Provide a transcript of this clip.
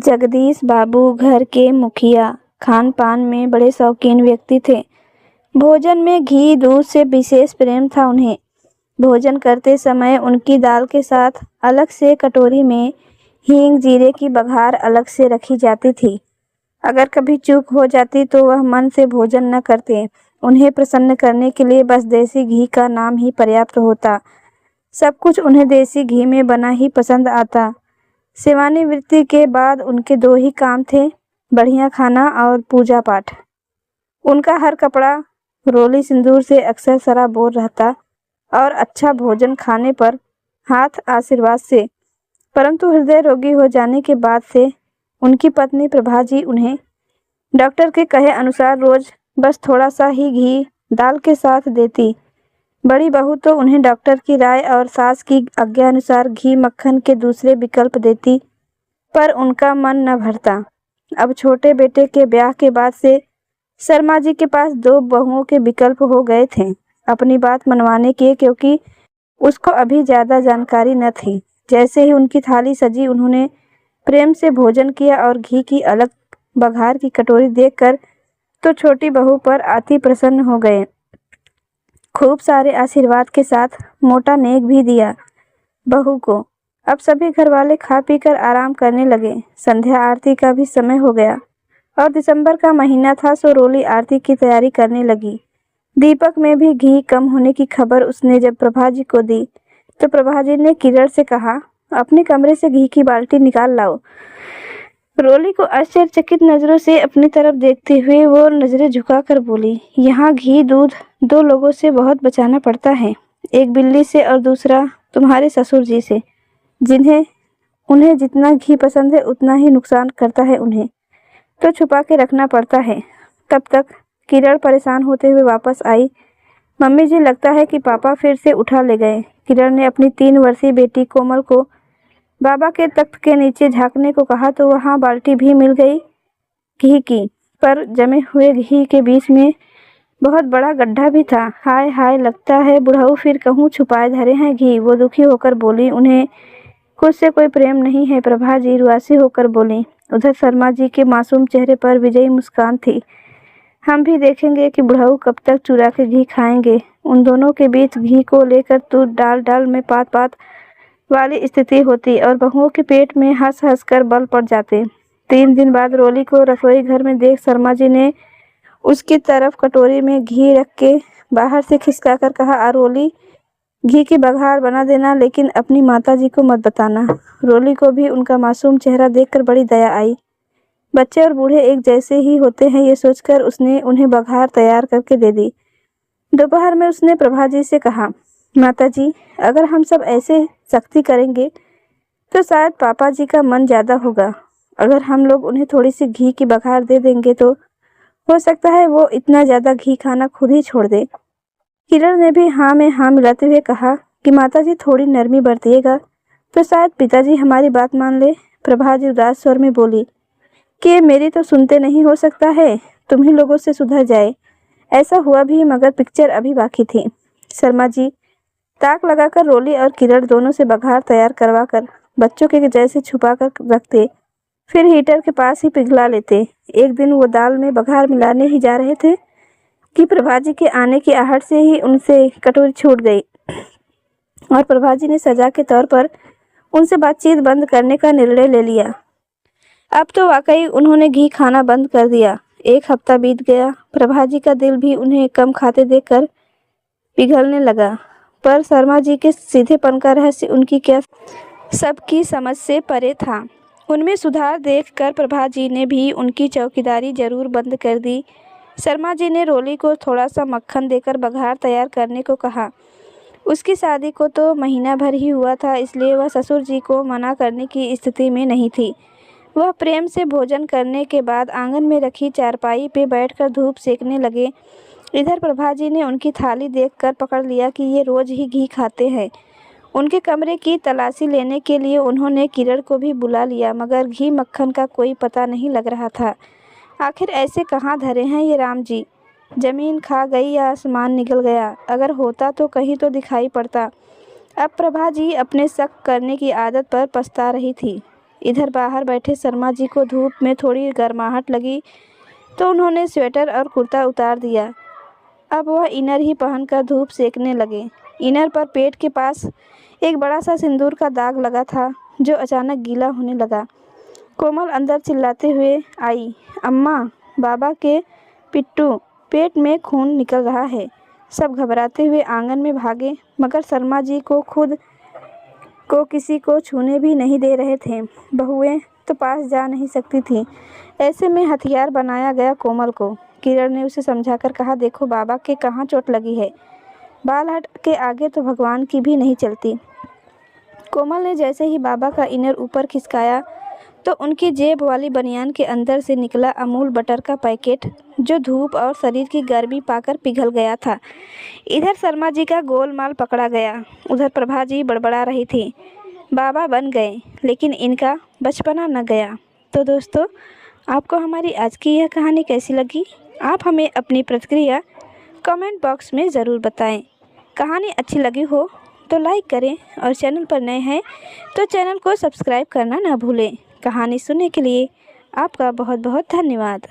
जगदीश बाबू घर के मुखिया खान पान में बड़े शौकीन व्यक्ति थे। भोजन में घी दूध से विशेष प्रेम था उन्हें। भोजन करते समय उनकी दाल के साथ अलग से कटोरी में हींग जीरे की बघार अलग से रखी जाती थी। अगर कभी चूक हो जाती तो वह मन से भोजन न करते। उन्हें प्रसन्न करने के लिए बस देसी घी का नाम ही पर्याप्त होता। सब कुछ उन्हें देसी घी में बना ही पसंद आता। सेवानिवृत्ति के बाद उनके दो ही काम थे, बढ़िया खाना और पूजा पाठ। उनका हर कपड़ा रोली सिंदूर से अक्सर सराबोर रहता और अच्छा भोजन खाने पर हाथ आशीर्वाद से। परंतु हृदय रोगी हो जाने के बाद से उनकी पत्नी प्रभा जी उन्हें डॉक्टर के कहे अनुसार रोज बस थोड़ा सा ही घी दाल के साथ देती। बड़ी बहू तो उन्हें डॉक्टर की राय और सास की आज्ञा अनुसार घी मक्खन के दूसरे विकल्प देती, पर उनका मन न भरता। अब छोटे बेटे के ब्याह के बाद से शर्मा जी के पास दो बहुओं के विकल्प हो गए थे अपनी बात मनवाने के, क्योंकि उसको अभी ज़्यादा जानकारी न थी। जैसे ही उनकी थाली सजी उन्होंने प्रेम से भोजन किया और घी की अलग बघार की कटोरी देखकर तो छोटी बहू पर अति प्रसन्न हो गए। खूब सारे आशीर्वाद के साथ मोटा नेक भी दिया बहू को। अब सभी घर वाले खा पी कर आराम करने लगे। संध्या आरती का भी समय हो गया और दिसंबर का महीना था, सो रोली आरती की तैयारी करने लगी। दीपक में भी घी कम होने की खबर उसने जब प्रभा जी को दी तो प्रभा जी ने किरण से कहा, अपने कमरे से घी की बाल्टी निकाल लाओ। रोली को आश्चर्यचकित नजरों से अपनी तरफ देखते हुए वो नजरें झुकाकर बोली, यहाँ घी दूध दो लोगों से बहुत बचाना पड़ता है, एक बिल्ली से और दूसरा तुम्हारे ससुर जी से, उन्हें जितना घी पसंद है उतना ही नुकसान करता है, उन्हें तो छुपा के रखना पड़ता है। तब तक किरण परेशान होते हुए वापस आई। मम्मी जी, लगता है कि पापा फिर से उठा ले गए। किरण ने अपनी 3 वर्षीय बेटी कोमल को बाबा के तख्त के नीचे झांकने को कहा तो वहां बाल्टी भी मिल गई घी की, पर जमे हुए घी के बीच में बहुत बड़ा गड्ढा भी था। हाय हाय, लगता है बुढ़ऊ फिर कहूँ छुपाए धरे हैं घी। वो दुखी होकर बोली, उन्हें खुद से कोई प्रेम नहीं है। प्रभा जी रुआसी होकर बोली। उधर शर्मा जी के मासूम चेहरे पर विजयी मुस्कान थी। हम भी देखेंगे कि बुढ़ऊ कब तक चुरा के घी खाएंगे। उन दोनों के बीच घी को लेकर तो डाल डाल में पात पात वाली स्थिति होती और बहुओं के पेट में हंस हंस कर बल पड़ जाते। 3 दिन बाद रोली को रसोई घर में देख शर्मा जी ने उसकी तरफ कटोरी में घी रख के बाहर से खिसका कर कहा, रोली घी की बघार बना देना, लेकिन अपनी माता जी को मत बताना। रोली को भी उनका मासूम चेहरा देखकर बड़ी दया आई। बच्चे और बूढ़े एक जैसे ही होते हैं, ये सोचकर उसने उन्हें बघार तैयार करके दे दी। दोपहर में उसने प्रभा जी से कहा, माता जी, अगर हम सब ऐसे सख्ती करेंगे तो शायद पापा जी का मन ज़्यादा होगा। अगर हम लोग उन्हें थोड़ी सी घी की बघार दे देंगे तो हो सकता है वो इतना ज़्यादा घी खाना खुद ही छोड़ दे। किरण ने भी हाँ में हाँ मिलाते हुए कहा कि माता जी थोड़ी नरमी बरतिएगा तो शायद पिताजी हमारी बात मान ले। प्रभा जी उदास स्वर में बोली कि मेरी तो सुनते नहीं, हो सकता है तुम ही लोगों से सुधर जाए। ऐसा हुआ भी, मगर पिक्चर अभी बाकी थी। शर्मा जी ताक लगाकर रोली और किरण दोनों से बघार तैयार करवा कर बच्चों के जैसे छुपा कर रखते, फिर हीटर के पास ही पिघला लेते। एक दिन वो दाल में बघार मिलाने ही जा रहे थे कि प्रभा जी के आने की आहट से ही उनसे कटोरी छूट गई और प्रभा जी ने सजा के तौर पर उनसे बातचीत बंद करने का निर्णय ले लिया। अब तो वाकई उन्होंने घी खाना बंद कर दिया। 1 हफ्ता बीत गया। प्रभा जी का दिल भी उन्हें कम खाते देखकर पिघलने लगा, पर शर्मा जी के सीधेपन का रहस्य उनकी क्या सबकी समझ से परे था। उनमें सुधार देखकर प्रभा जी ने भी उनकी चौकीदारी जरूर बंद कर दी। शर्मा जी ने रोली को थोड़ा सा मक्खन देकर बघार तैयार करने को कहा। उसकी शादी को तो महीना भर ही हुआ था, इसलिए वह ससुर जी को मना करने की स्थिति में नहीं थी। वह प्रेम से भोजन करने के बाद आंगन में रखी चारपाई पे बैठकर धूप सेकने लगे। इधर प्रभा जी ने उनकी थाली देखकर पकड़ लिया कि ये रोज ही घी खाते हैं। उनके कमरे की तलाशी लेने के लिए उन्होंने किरण को भी बुला लिया, मगर घी मक्खन का कोई पता नहीं लग रहा था। आखिर ऐसे कहाँ धरे हैं ये राम जी? जमीन खा गई या आसमान निकल गया? अगर होता तो कहीं तो दिखाई पड़ता। अब प्रभा जी अपने शक करने की आदत पर पछता रही थी। इधर बाहर बैठे शर्मा जी को धूप में थोड़ी गर्माहट लगी तो उन्होंने स्वेटर और कुर्ता उतार दिया। अब वह इनर ही पहनकर धूप सेकने लगे। इनर पर पेट के पास एक बड़ा सा सिंदूर का दाग लगा था जो अचानक गीला होने लगा। कोमल अंदर चिल्लाते हुए आई, अम्मा, बाबा के पिट्टू, पेट में खून निकल रहा है। सब घबराते हुए आंगन में भागे मगर शर्मा जी को खुद को किसी को छूने भी नहीं दे रहे थे। बहुएं तो पास जा नहीं सकती थीं। ऐसे में हथियार बनाया गया कोमल को। किरण ने उसे समझाकर कहा, देखो बाबा के कहाँ चोट लगी है, बाल हट के आगे तो भगवान की भी नहीं चलती। कोमल ने जैसे ही बाबा का इनर ऊपर खिसकाया तो उनकी जेब वाली बनियान के अंदर से निकला अमूल बटर का पैकेट जो धूप और शरीर की गर्मी पाकर पिघल गया था। इधर शर्मा जी का गोलमाल पकड़ा गया। उधर प्रभा जी बड़बड़ा रही थी, बाबा बन गए लेकिन इनका बचपना न गया। तो दोस्तों, आपको हमारी आज की यह कहानी कैसी लगी? आप हमें अपनी प्रतिक्रिया कमेंट बॉक्स में ज़रूर बताएं। कहानी अच्छी लगी हो तो लाइक करें और चैनल पर नए हैं तो चैनल को सब्सक्राइब करना ना भूलें। कहानी सुनने के लिए आपका बहुत बहुत धन्यवाद।